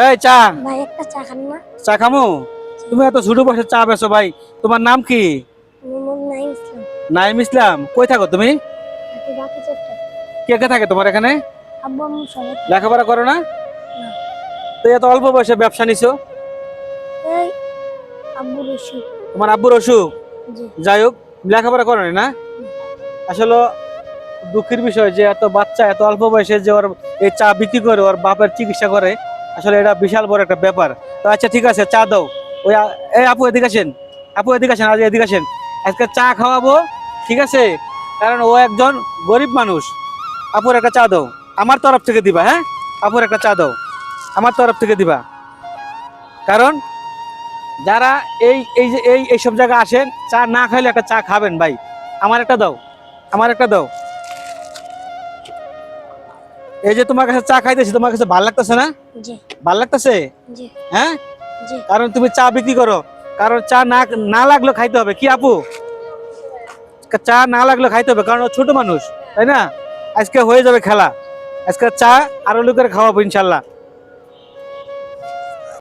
এই চা ভাই একটা চা খান না? চা খামু? তুমি এত ছোট বয়সে চা বেছো ভাই, তোমার নাম কি? মোহাম্মদ নাইম ইসলাম। নাইম ইসলাম। কই থাকো তুমি? থাকি বাকি চট্টগ্রাম। কে কে থাকে তোমার এখানে? আব্বু আম্মু সবাই থাকে। লেখাপড়া করো না? না। তো এত অল্প বয়সে ব্যবসা নিছো? এই আব্বুর অসুখ। তোমার আব্বুর অসুখ? জি। যাই হোক, লেখাপড়া করো না? আসলে দুঃখের বিষয় যে এত বাচ্চা এত অল্প বয়সে যে ওর এই চা বিক্রি করে ওর বাপের চিকিৎসা করে, আসলে এটা বিশাল বড় একটা ব্যাপার। তো আচ্ছা ঠিক আছে, চা দাও। ওই এই আপু এদিকে আসেন, আপু এদিকে আসেন, আজ এদিকে আসেন। আজকে চা খাওয়াবো, ঠিক আছে? কারণ ও একজন গরিব মানুষ। আপুর একটা চা দাও, আমার তরফ থেকে দিবা। হ্যাঁ, আপুর একটা চা দাও, আমার তরফ থেকে দিবা। কারণ যারা এই এই যে এইসব জায়গায় আসেন, চা না খাইলে একটা চা খাবেন ভাই। আমার একটা দাও, আমার একটা দাও। এই যে তোমার কাছে চা খাইতেছি, তোমার কাছে ভালো লাগতেছে না? জি। ভালো লাগতেছে? জি। হ্যাঁ, জি। কারণ তুমি চা বিক্রি করো, কারণ চা না না লাগলেও খাইতে হবে। কি আপু, চা না লাগলেও খাইতে হবে, কারণ ও ছোট মানুষ, তাই না? আজকে হয়ে যাবে খেলা, আজকে চা আরো লোকের খাওয়াবো ইনশাল্লাহ।